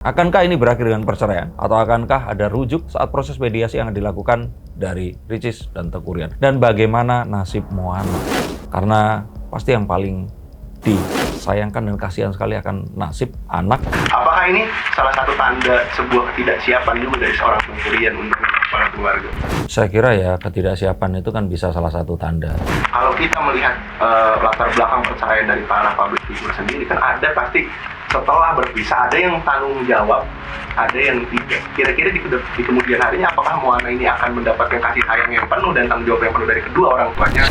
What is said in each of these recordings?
Akankah ini berakhir dengan perceraian? Atau akankah ada rujuk saat proses mediasi yang dilakukan dari Ricis dan Teuku Ryan? Dan bagaimana nasib Moana? Karena pasti yang paling disayangkan dan kasihan sekali akan nasib anak. Apakah ini salah satu tanda sebuah ketidaksiapan juga dari seorang Teuku Ryan untuk para keluarga? Saya kira ya ketidaksiapan itu kan bisa salah satu tanda. Kalau kita melihat latar belakang perceraian dari para public figure sendiri, kan ada pasti setelah berpisah ada yang tanggung jawab, ada yang tidak. Kira-kira di kemudian harinya apakah Moana ini akan mendapatkan kasih sayang yang penuh dan tanggung jawab yang penuh dari kedua orang tuanya?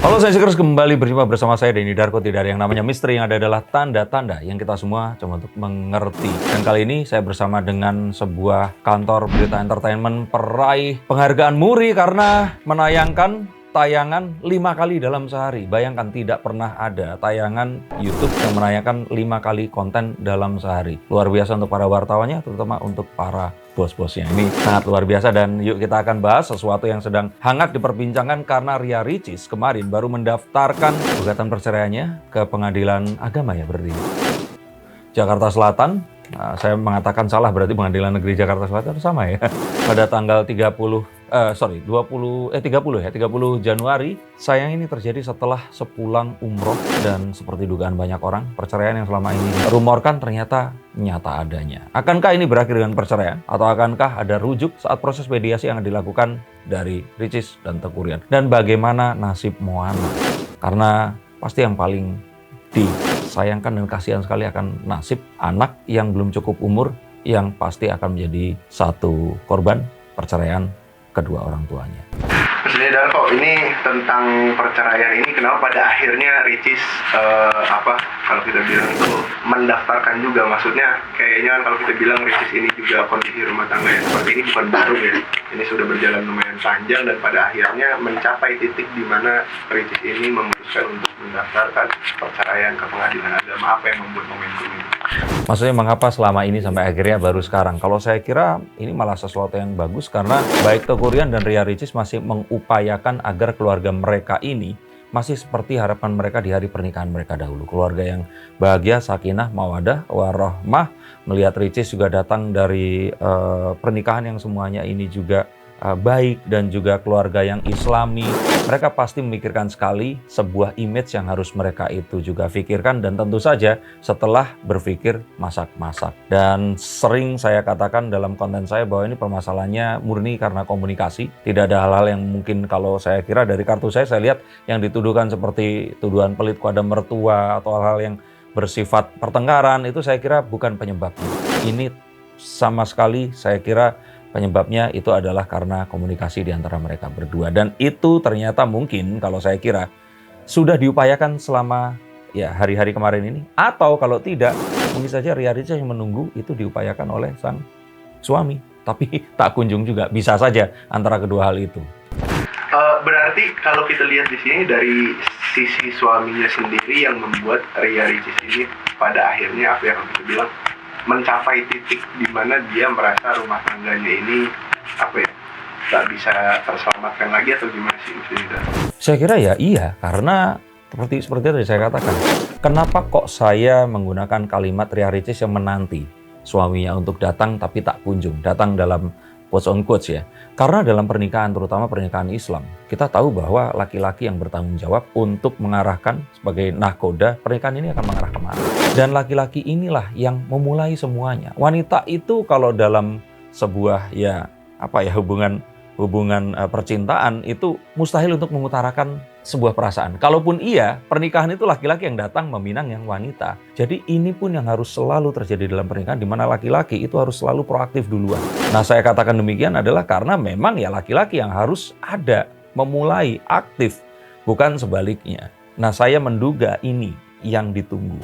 Halo, saya Sikers, kembali berjumpa bersama saya Denny Darko. Tidak ada yang namanya misteri, yang ada adalah tanda-tanda yang kita semua coba untuk mengerti. Dan kali ini saya bersama dengan sebuah kantor berita entertainment peraih penghargaan Muri karena menayangkan tayangan 5 kali dalam sehari. Bayangkan, tidak pernah ada tayangan YouTube yang menayangkan 5 kali konten dalam sehari. Luar biasa untuk para wartawannya, terutama untuk para bos-bosnya. Ini sangat luar biasa, dan yuk kita akan bahas sesuatu yang sedang hangat diperbincangkan karena Ria Ricis kemarin baru mendaftarkan gugatan perceraiannya ke Pengadilan Agama ya berarti. Jakarta Selatan. Nah, saya mengatakan salah, berarti Pengadilan Negeri Jakarta Selatan sama ya. Pada tanggal 30 Januari. Sayang ini terjadi setelah sepulang umroh, dan seperti dugaan banyak orang, perceraian yang selama ini dirumorkan ternyata nyata adanya. Akankah ini berakhir dengan perceraian? Atau akankah ada rujuk saat proses mediasi yang dilakukan dari Ricis dan Teuku Ryan? Dan bagaimana nasib Moana? Karena pasti yang paling disayangkan dan kasihan sekali akan nasib anak yang belum cukup umur, yang pasti akan menjadi satu korban perceraian kedua orang tuanya. Presiden Darko, ini tentang perceraian ini, kenapa pada akhirnya Ricis kalau kita bilang itu mendaftarkan juga, maksudnya kayaknya kan kalau kita bilang Ricis ini juga kondisi rumah tangga yang seperti ini bukan baru ya, ini sudah berjalan lumayan panjang, dan pada akhirnya mencapai titik di mana Ricis ini memutuskan untuk mendaftarkan perceraian ke Pengadilan Agama. Apa yang membuat momentum ini? Maksudnya mengapa selama ini sampai akhirnya baru sekarang? Kalau saya kira ini malah sesuatu yang bagus, karena baik Teuku Ryan dan Ria Ricis masih mengupayakan agar keluarga mereka ini masih seperti harapan mereka di hari pernikahan mereka dahulu. Keluarga yang bahagia, sakinah, mawadah, warahmah. Melihat Ricis juga datang dari pernikahan yang semuanya ini juga baik, dan juga keluarga yang islami. Mereka pasti memikirkan sekali sebuah image yang harus mereka itu juga pikirkan, dan tentu saja setelah berpikir masak-masak. Dan sering saya katakan dalam konten saya bahwa ini permasalahannya murni karena komunikasi. Tidak ada hal-hal yang mungkin, kalau saya kira dari kartu saya lihat yang dituduhkan seperti tuduhan pelit kepada mertua atau hal-hal yang bersifat pertengkaran, itu saya kira bukan penyebabnya. Ini sama sekali saya kira penyebabnya itu adalah karena komunikasi di antara mereka berdua. Dan itu ternyata mungkin, kalau saya kira, sudah diupayakan selama ya hari-hari kemarin ini. Atau kalau tidak, mungkin saja Ria Ricis yang menunggu itu diupayakan oleh sang suami. Tapi tak kunjung juga, bisa saja antara kedua hal itu. Berarti kalau kita lihat di sini dari sisi suaminya sendiri yang membuat Ria Ricis ini pada akhirnya apa yang kita bilang mencapai titik di mana dia merasa rumah tangganya ini nggak bisa terselamatkan lagi, atau gimana sih? Saya kira ya iya, karena seperti tadi saya katakan, kenapa kok saya menggunakan kalimat Ria Ricis yang menanti suaminya untuk datang tapi tak kunjung, datang dalam quotes on quotes ya. Karena dalam pernikahan, terutama pernikahan Islam, kita tahu bahwa laki-laki yang bertanggung jawab untuk mengarahkan sebagai nahkoda, pernikahan ini akan mengarah kemana. Dan laki-laki inilah yang memulai semuanya. Wanita itu kalau dalam sebuah hubungan percintaan itu mustahil untuk mengutarakan sebuah perasaan. Kalaupun iya, pernikahan itu laki-laki yang datang meminang yang wanita. Jadi ini pun yang harus selalu terjadi dalam pernikahan, di mana laki-laki itu harus selalu proaktif duluan. Nah, saya katakan demikian adalah karena memang ya laki-laki yang harus ada, memulai aktif, bukan sebaliknya. Nah, saya menduga ini yang ditunggu.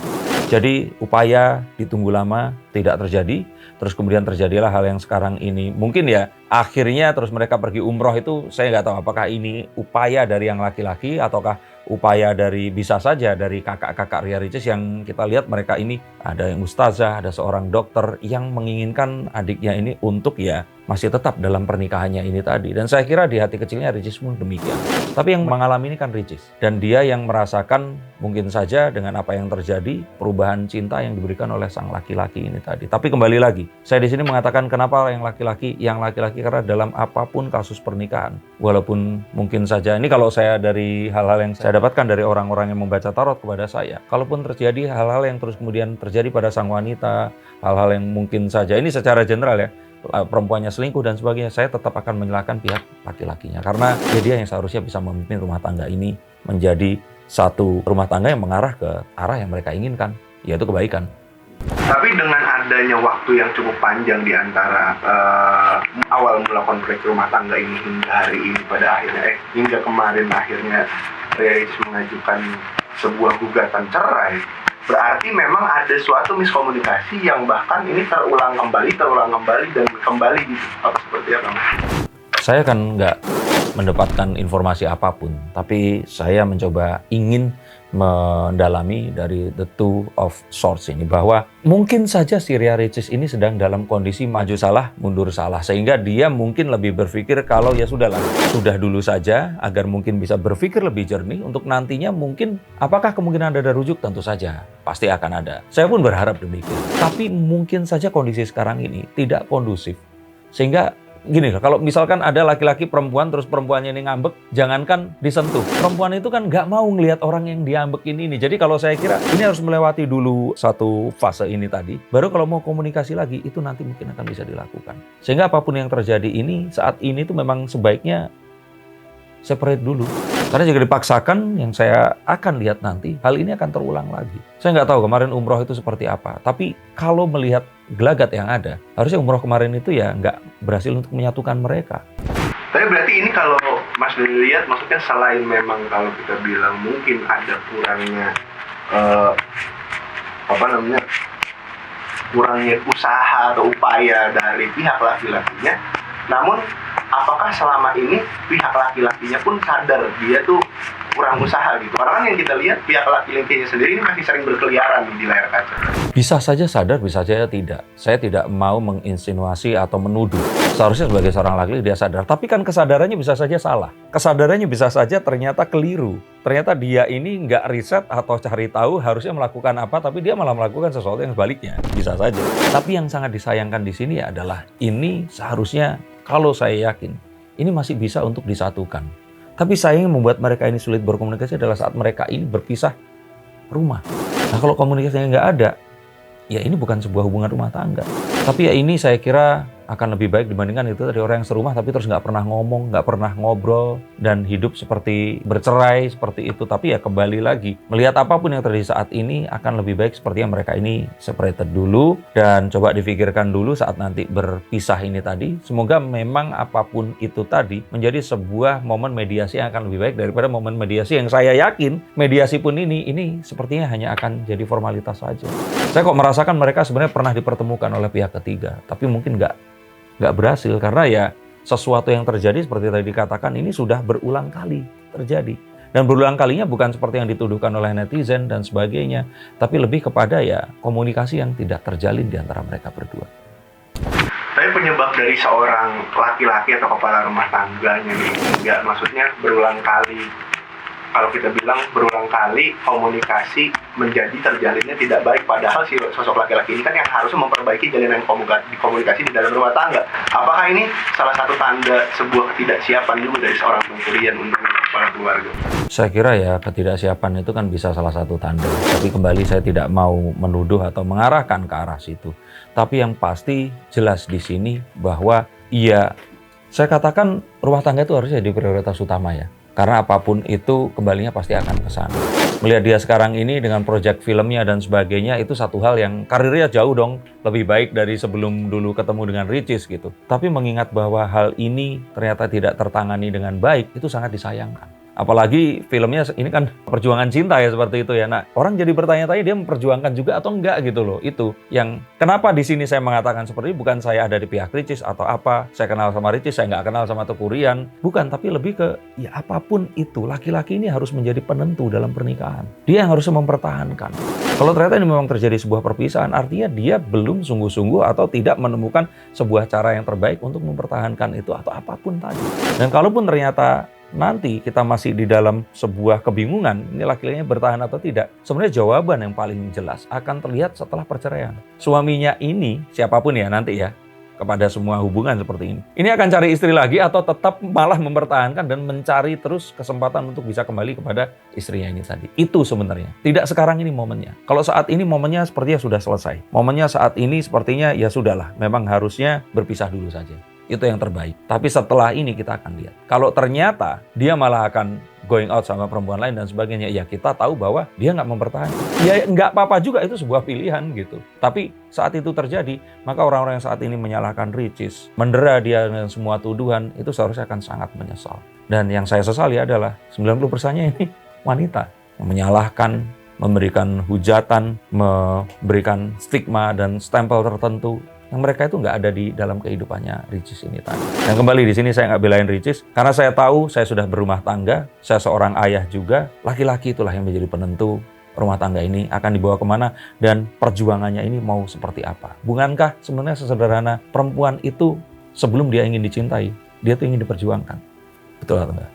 Jadi upaya ditunggu lama tidak terjadi, terus kemudian terjadilah hal yang sekarang ini. Mungkin ya akhirnya terus mereka pergi umroh itu, saya nggak tahu apakah ini upaya dari yang laki-laki ataukah upaya dari, bisa saja dari kakak-kakak Ria Ricis yang kita lihat mereka ini ada yang ustazah, ada seorang dokter yang menginginkan adiknya ini untuk ya masih tetap dalam pernikahannya ini tadi. Dan saya kira di hati kecilnya Ricis pun demikian. Tapi yang mengalami ini kan Ricis. Dan dia yang merasakan mungkin saja dengan apa yang terjadi, perubahan cinta yang diberikan oleh sang laki-laki ini tadi. Tapi kembali lagi, saya di sini mengatakan kenapa yang laki-laki karena dalam apapun kasus pernikahan. Walaupun mungkin saja, ini kalau saya dari hal-hal yang saya dapatkan dari orang-orang yang membaca tarot kepada saya, kalaupun terjadi hal-hal yang terus kemudian terjadi pada sang wanita, hal-hal yang mungkin saja, ini secara general ya, perempuannya selingkuh dan sebagainya, saya tetap akan menyalahkan pihak laki-lakinya. Karena dia yang seharusnya bisa memimpin rumah tangga ini menjadi satu rumah tangga yang mengarah ke arah yang mereka inginkan, yaitu kebaikan. Tapi dengan adanya waktu yang cukup panjang di antara awal mula konflik rumah tangga ini hingga hari ini pada akhirnya, hingga kemarin akhirnya Ricis mengajukan sebuah gugatan cerai, berarti memang ada suatu miskomunikasi yang bahkan ini terulang kembali dan kembali gitu. Apa seperti apa? Saya kan nggak mendapatkan informasi apapun, tapi saya mencoba ingin mendalami dari the two of swords ini, bahwa mungkin saja si Ricis ini sedang dalam kondisi maju salah, mundur salah, sehingga dia mungkin lebih berpikir kalau ya sudahlah, sudah dulu saja, agar mungkin bisa berpikir lebih jernih untuk nantinya mungkin apakah kemungkinan ada rujuk, tentu saja pasti akan ada. Saya pun berharap demikian. Tapi mungkin saja kondisi sekarang ini tidak kondusif, sehingga gini loh, kalau misalkan ada laki-laki perempuan terus perempuannya ini ngambek, jangankan disentuh, perempuan itu kan nggak mau ngelihat orang yang diambekin ini. Jadi kalau saya kira ini harus melewati dulu satu fase ini tadi, baru kalau mau komunikasi lagi itu nanti mungkin akan bisa dilakukan. Sehingga apapun yang terjadi ini saat ini tuh memang sebaiknya separate dulu. Karena jika dipaksakan, yang saya akan lihat nanti, hal ini akan terulang lagi. Saya nggak tahu kemarin umroh itu seperti apa. Tapi kalau melihat gelagat yang ada, harusnya umroh kemarin itu ya nggak berhasil untuk menyatukan mereka. Tapi berarti ini kalau Mas Doni lihat, maksudnya selain memang kalau kita bilang mungkin ada kurangnya, kurangnya usaha atau upaya dari pihak laki-lakinya, namun apakah selama ini pihak laki-lakinya pun sadar dia tuh kurang usaha gitu? Karena kan yang kita lihat pihak laki-lakinya sendiri ini masih sering berkeliaran di layar kaca. Bisa saja sadar, bisa saja tidak. Saya tidak mau menginsinuasi atau menuduh. Seharusnya sebagai seorang laki-laki dia sadar. Tapi kan kesadarannya bisa saja salah. Kesadarannya bisa saja ternyata keliru. Ternyata dia ini nggak riset atau cari tahu harusnya melakukan apa, tapi dia malah melakukan sesuatu yang sebaliknya. Bisa saja. Tapi yang sangat disayangkan di sini adalah ini seharusnya, kalau saya yakin, ini masih bisa untuk disatukan. Tapi sayangnya membuat mereka ini sulit berkomunikasi adalah saat mereka ini berpisah rumah. Nah kalau komunikasinya nggak ada, ya ini bukan sebuah hubungan rumah tangga. Tapi ya ini saya kira akan lebih baik dibandingkan itu tadi orang yang serumah tapi terus nggak pernah ngomong, nggak pernah ngobrol, dan hidup seperti bercerai seperti itu. Tapi ya kembali lagi, melihat apapun yang terjadi saat ini akan lebih baik sepertinya mereka ini separated dulu dan coba difikirkan dulu saat nanti berpisah ini tadi. Semoga memang apapun itu tadi menjadi sebuah momen mediasi yang akan lebih baik daripada momen mediasi yang saya yakin mediasi pun ini sepertinya hanya akan jadi formalitas saja. Saya kok merasakan mereka sebenarnya pernah dipertemukan oleh pihak ketiga, tapi mungkin nggak berhasil karena ya sesuatu yang terjadi seperti tadi dikatakan ini sudah berulang kali terjadi. Dan berulang kalinya bukan seperti yang dituduhkan oleh netizen dan sebagainya, tapi lebih kepada ya komunikasi yang tidak terjalin di antara mereka berdua. Tapi penyebab dari seorang laki-laki atau kepala rumah tangganya nih, nggak, maksudnya berulang kali, kalau kita bilang berulang kali komunikasi menjadi terjalinnya tidak baik, padahal si sosok laki-laki ini kan yang harusnya memperbaiki jalinan komunikasi di dalam rumah tangga. Apakah ini salah satu tanda sebuah ketidaksiapan juga dari seorang pencurian untuk kepala keluarga? Saya kira ya ketidaksiapan itu kan bisa salah satu tanda. Tapi kembali saya tidak mau menuduh atau mengarahkan ke arah situ. Tapi yang pasti jelas di sini bahwa iya, saya katakan rumah tangga itu harusnya jadi prioritas utama ya. Karena apapun itu kembalinya pasti akan ke sana. Melihat dia sekarang ini dengan proyek filmnya dan sebagainya, itu satu hal yang karirnya jauh dong lebih baik dari sebelum dulu ketemu dengan Ricis gitu. Tapi mengingat bahwa hal ini ternyata tidak tertangani dengan baik, itu sangat disayangkan. Apalagi filmnya ini kan perjuangan cinta ya seperti itu ya. Nah, orang jadi bertanya-tanya dia memperjuangkan juga atau enggak gitu loh. Itu yang kenapa di sini saya mengatakan seperti ini, bukan saya ada di pihak Ricis atau apa. Saya kenal sama Ricis, saya nggak kenal sama Teuku Ryan. Bukan, tapi lebih ke ya apapun itu, laki-laki ini harus menjadi penentu dalam pernikahan. Dia yang harus mempertahankan. Kalau ternyata ini memang terjadi sebuah perpisahan, artinya dia belum sungguh-sungguh atau tidak menemukan sebuah cara yang terbaik untuk mempertahankan itu atau apapun tadi. Dan kalaupun ternyata nanti kita masih di dalam sebuah kebingungan, ini laki-lakinya bertahan atau tidak, sebenarnya jawaban yang paling jelas akan terlihat setelah perceraian. Suaminya ini, siapapun ya nanti ya, kepada semua hubungan seperti ini akan cari istri lagi atau tetap malah mempertahankan dan mencari terus kesempatan untuk bisa kembali kepada istrinya ini tadi. Itu sebenarnya. Tidak sekarang ini momennya. Kalau saat ini momennya sepertinya sudah selesai. Momennya saat ini sepertinya ya sudahlah, memang harusnya berpisah dulu saja. Itu yang terbaik. Tapi setelah ini kita akan lihat. Kalau ternyata dia malah akan going out sama perempuan lain dan sebagainya, ya kita tahu bahwa dia nggak mempertahankan. Ya nggak apa-apa juga, itu sebuah pilihan gitu. Tapi saat itu terjadi, maka orang-orang yang saat ini menyalahkan Ricis, mendera dia dengan semua tuduhan, itu seharusnya akan sangat menyesal. Dan yang saya sesali adalah 90%-nya ini wanita yang menyalahkan, memberikan hujatan, memberikan stigma dan stempel tertentu yang mereka itu nggak ada di dalam kehidupannya Ricis ini tadi. Dan kembali di sini saya nggak belain Ricis, karena saya tahu saya sudah berumah tangga, saya seorang ayah juga, laki-laki itulah yang menjadi penentu rumah tangga ini akan dibawa kemana dan perjuangannya ini mau seperti apa. Bukankah sebenarnya sesederhana perempuan itu sebelum dia ingin dicintai, dia tuh ingin diperjuangkan. Betul atau enggak?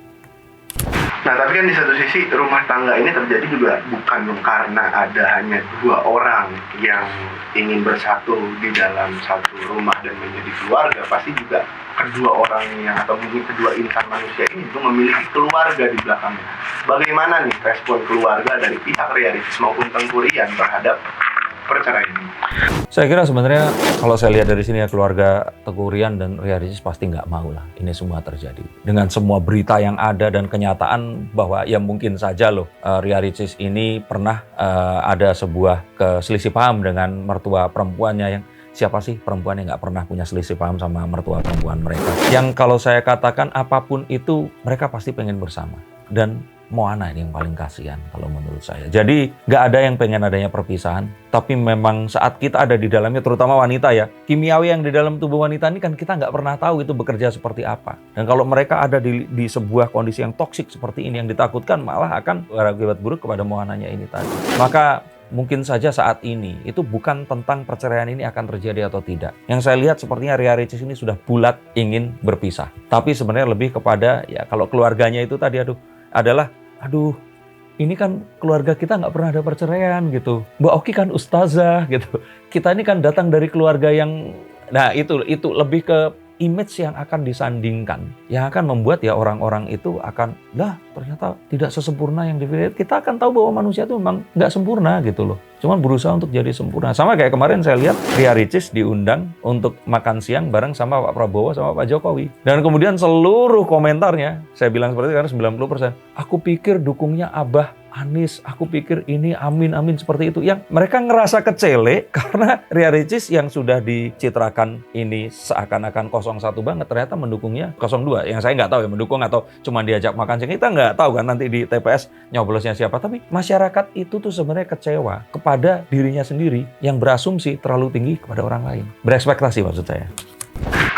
Nah, tapi kan di satu sisi rumah tangga ini terjadi juga bukan karena ada hanya dua orang yang ingin bersatu di dalam satu rumah dan menjadi keluarga. Pasti juga kedua orang yang atau mungkin kedua insan manusia ini juga memiliki keluarga di belakangnya. Bagaimana nih respon keluarga dari pihak Ria Ricis maupun Teuku Ryan terhadap perceraian ini? Saya kira sebenarnya kalau saya lihat dari sini ya, keluarga Teuku Ryan dan Ria Ricis pasti nggak mau lah ini semua terjadi. Dengan semua berita yang ada dan kenyataan bahwa ya mungkin saja loh Ria Ricis ini pernah ada sebuah keselisih paham dengan mertua perempuannya yang siapa sih perempuan yang nggak pernah punya selisih paham sama mertua perempuan mereka. Yang kalau saya katakan apapun itu mereka pasti pengen bersama. Dan Moana ini yang paling kasihan kalau menurut saya. Jadi nggak ada yang pengen adanya perpisahan, tapi memang saat kita ada di dalamnya, terutama wanita ya, kimiawi yang di dalam tubuh wanita ini kan kita nggak pernah tahu itu bekerja seperti apa. Dan kalau mereka ada di sebuah kondisi yang toksik seperti ini, yang ditakutkan malah akan berakibat buruk kepada Moananya ini tadi. Maka mungkin saja saat ini itu bukan tentang perceraian ini akan terjadi atau tidak. Yang saya lihat sepertinya Ria Ricis ini sudah bulat ingin berpisah. Tapi sebenarnya lebih kepada ya kalau keluarganya itu tadi aduh, ini kan keluarga kita nggak pernah ada perceraian gitu. Mbak Oki kan ustazah gitu. Kita ini kan datang dari keluarga yang, nah itu lebih ke image yang akan disandingkan, yang akan membuat ya orang-orang itu akan, ternyata tidak sesempurna yang dilihat. Kita akan tahu bahwa manusia itu memang nggak sempurna gitu loh. Cuman berusaha untuk jadi sempurna. Sama kayak kemarin saya lihat Ria Ricis diundang untuk makan siang bareng sama Pak Prabowo sama Pak Jokowi. Dan kemudian seluruh komentarnya, saya bilang seperti itu karena 90%, aku pikir dukungnya Abah Anies, aku pikir ini amin seperti itu. Yang mereka ngerasa kecele karena Ria Ricis yang sudah dicitrakan ini seakan-akan 01 banget, ternyata mendukungnya 02. Yang saya nggak tahu ya mendukung atau cuma diajak makan siang. Kita nggak tahu kan nanti di TPS nyoblosnya siapa. Tapi masyarakat itu tuh sebenarnya kecewa kepada dirinya sendiri yang berasumsi terlalu tinggi kepada orang lain. Berekspektasi maksud saya.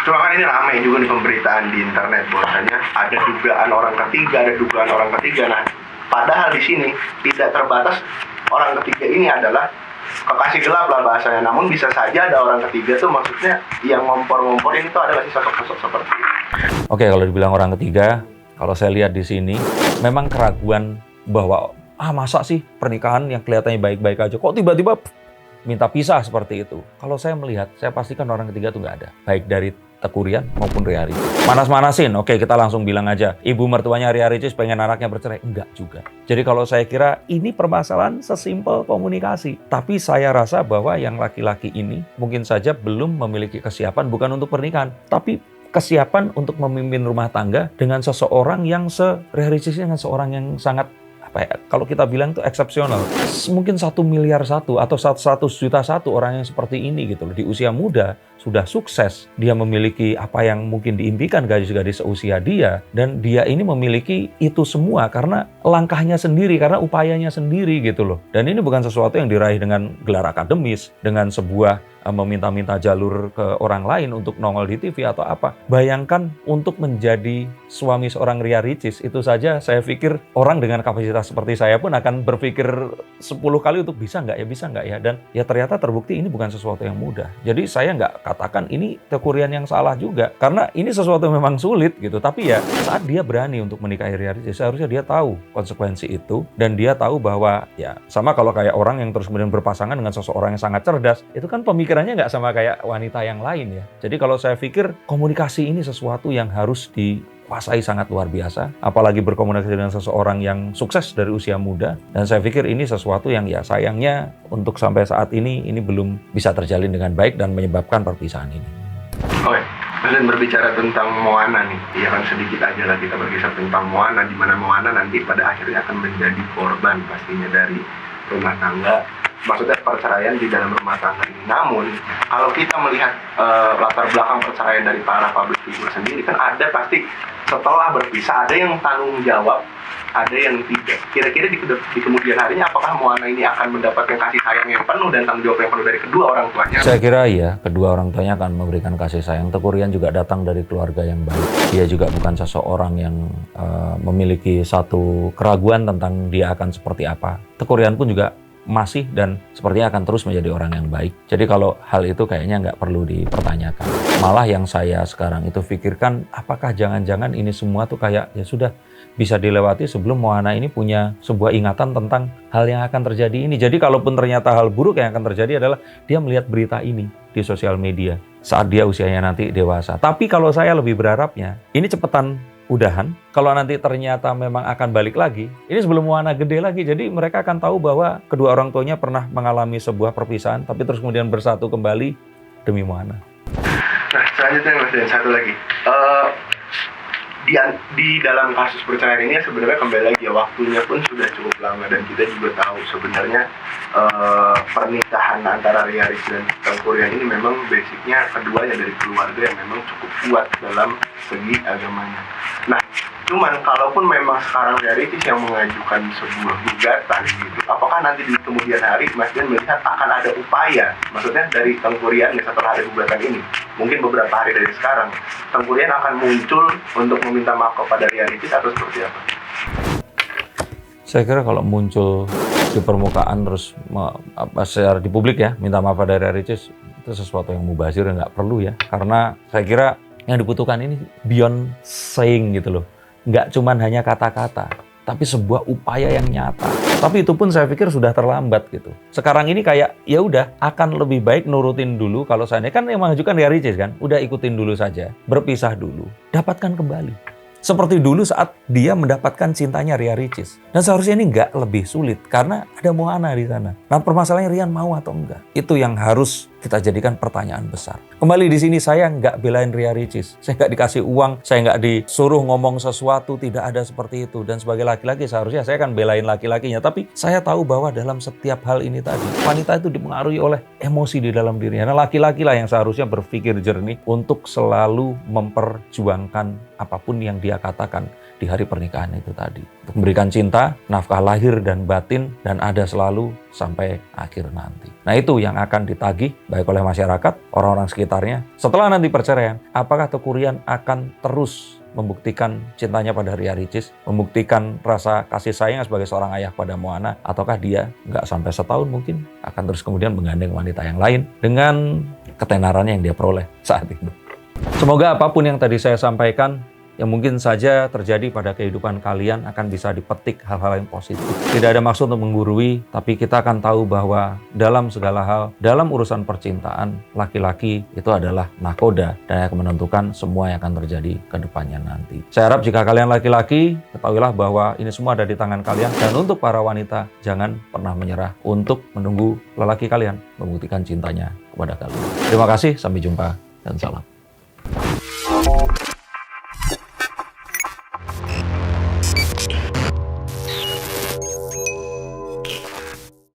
Cuma kan ini ramai juga di pemberitaan di internet bahwasanya ada dugaan orang ketiga. Nah, padahal di sini tidak terbatas orang ketiga ini adalah kekasih gelap lah bahasanya. Namun bisa saja ada orang ketiga tuh maksudnya yang ngompor-ngomporin itu adalah sosok-sosok seperti ini. Oke, kalau dibilang orang ketiga, kalau saya lihat di sini memang keraguan bahwa masa sih pernikahan yang kelihatannya baik-baik aja kok tiba-tiba minta pisah seperti itu. Kalau saya melihat, saya pastikan orang ketiga tuh nggak ada. Baik dari Teuku Ryan maupun Ria Ricis. Manas-manasin, oke kita langsung bilang aja. Ibu mertuanya Ria Ricis pengen anaknya bercerai. Enggak juga. Jadi kalau saya kira ini permasalahan sesimpel komunikasi. Tapi saya rasa bahwa yang laki-laki ini mungkin saja belum memiliki kesiapan bukan untuk pernikahan. Tapi kesiapan untuk memimpin rumah tangga dengan seseorang yang Ria Ricis dengan seorang yang sangat kalau kita bilang itu eksepsional. Mungkin 1 miliar atau 100 juta orang yang seperti ini gitu loh. Di usia muda sudah sukses, dia memiliki apa yang mungkin diimpikan gadis-gadis seusia dia, dan dia ini memiliki itu semua karena langkahnya sendiri, karena upayanya sendiri gitu loh. Dan ini bukan sesuatu yang diraih dengan gelar akademis, dengan sebuah meminta-minta jalur ke orang lain untuk nongol di TV atau apa. Bayangkan untuk menjadi suami seorang Ria Ricis, itu saja saya pikir orang dengan kapasitas seperti saya pun akan berpikir 10 kali untuk bisa nggak ya. Dan ya ternyata terbukti ini bukan sesuatu yang mudah. Jadi saya nggak katakan ini Teuku Ryan yang salah juga, karena ini sesuatu yang memang sulit gitu. Tapi ya saat dia berani untuk menikahi Ria Ricis, seharusnya dia tahu konsekuensi itu, dan dia tahu bahwa ya sama kalau kayak orang yang terus kemudian berpasangan dengan seseorang yang sangat cerdas, itu kan pemikirannya nggak sama kayak wanita yang lain ya. Jadi kalau saya pikir komunikasi ini sesuatu yang harus dikuasai sangat luar biasa, apalagi berkomunikasi dengan seseorang yang sukses dari usia muda. Dan saya pikir ini sesuatu yang ya sayangnya untuk sampai saat ini belum bisa terjalin dengan baik dan menyebabkan perpisahan ini. Oke, dan berbicara tentang Moana nih, ya kan sedikit aja lah kita berkisah tentang Moana, di mana Moana nanti pada akhirnya akan menjadi korban pastinya dari rumah tangga. Maksudnya perceraian di dalam rumah tangga ini. Namun, kalau kita melihat latar belakang perceraian dari para public figure sendiri, kan ada pasti setelah berpisah, ada yang tanggung jawab, ada yang tidak. Kira-kira di kemudian harinya, apakah Moana ini akan mendapatkan kasih sayang yang penuh dan tanggung jawab yang penuh dari kedua orang tuanya? Saya kira iya, kedua orang tuanya akan memberikan kasih sayang. Teuku Ryan juga datang dari keluarga yang baik. Dia juga bukan seseorang yang memiliki satu keraguan tentang dia akan seperti apa. Teuku Ryan pun juga masih dan sepertinya akan terus menjadi orang yang baik. Jadi kalau hal itu kayaknya nggak perlu dipertanyakan. Malah yang saya sekarang itu pikirkan, apakah jangan-jangan ini semua tuh kayak ya sudah bisa dilewati sebelum Moana ini punya sebuah ingatan tentang hal yang akan terjadi ini. Jadi kalaupun ternyata hal buruk yang akan terjadi adalah dia melihat berita ini di sosial media saat dia usianya nanti dewasa. Tapi kalau saya lebih berharapnya ini cepetan udahan. Kalau nanti ternyata memang akan balik lagi, ini sebelum Moana gede lagi, jadi mereka akan tahu bahwa kedua orang tuanya pernah mengalami sebuah perpisahan, tapi terus kemudian bersatu kembali demi Moana. Nah, selanjutnya Mas Dan, satu lagi. Di dalam kasus perceraian ini sebenarnya kembali lagi ya, waktunya pun sudah cukup lama, dan kita juga tahu sebenarnya pernikahan antara Ria Ricis dan Teuku Ryan ini memang basicnya keduanya dari keluarga yang memang cukup kuat dalam segi agamanya. Nah, cuman kalaupun memang sekarang Ria Ricis yang mengajukan sebuah gugatan gitu, apakah nanti di kemudian hari Mas Dan melihat akan ada upaya, maksudnya dari Teuku Ryan setelah ada gugatan ini, mungkin beberapa hari dari sekarang, Teuku Ryan akan muncul untuk meminta maaf kepada Ria Ricis atau seperti apa? Saya kira kalau muncul di permukaan terus secara di publik ya, minta maaf pada Ria Ricis, itu sesuatu yang mubazir dan nggak perlu ya. Karena saya kira yang dibutuhkan ini beyond saying gitu loh. Nggak cuman hanya kata-kata, tapi sebuah upaya yang nyata. Tapi itu pun saya pikir sudah terlambat gitu. Sekarang ini kayak ya udah, akan lebih baik nurutin dulu. Kalau saya kan yang mengajukan Ria Ricis kan, udah ikutin dulu saja, berpisah dulu, dapatkan kembali. Seperti dulu saat dia mendapatkan cintanya Ria Ricis. Dan seharusnya ini nggak lebih sulit karena ada Moana di sana. Nah, permasalahannya Rian mau atau enggak? Itu yang harus kita jadikan pertanyaan besar. Kembali di sini saya nggak belain Ria Ricis. Saya nggak dikasih uang, saya nggak disuruh ngomong sesuatu, tidak ada seperti itu. Dan sebagai laki-laki seharusnya saya akan belain laki-lakinya. Tapi saya tahu bahwa dalam setiap hal ini tadi, wanita itu dipengaruhi oleh emosi di dalam dirinya. Nah, laki-laki lah yang seharusnya berpikir jernih untuk selalu memperjuangkan apapun yang dia katakan di hari pernikahan itu tadi. Untuk memberikan cinta, nafkah lahir dan batin, dan ada selalu sampai akhir nanti. Nah, itu yang akan ditagih baik oleh masyarakat, orang-orang sekitarnya. Setelah nanti perceraian, apakah Teuku Ryan akan terus membuktikan cintanya pada Ria Ricis, membuktikan rasa kasih sayang sebagai seorang ayah pada Moana, ataukah dia nggak sampai setahun mungkin akan terus kemudian menggandeng wanita yang lain dengan ketenaran yang dia peroleh saat itu. Semoga apapun yang tadi saya sampaikan yang mungkin saja terjadi pada kehidupan kalian akan bisa dipetik hal-hal yang positif. Tidak ada maksud untuk menggurui, tapi kita akan tahu bahwa dalam segala hal, dalam urusan percintaan, laki-laki itu adalah nahkoda dan akan menentukan semua yang akan terjadi ke depannya nanti. Saya harap jika kalian laki-laki, ketahuilah bahwa ini semua ada di tangan kalian. Dan untuk para wanita, jangan pernah menyerah untuk menunggu lelaki kalian membuktikan cintanya kepada kalian. Terima kasih, sampai jumpa dan salam.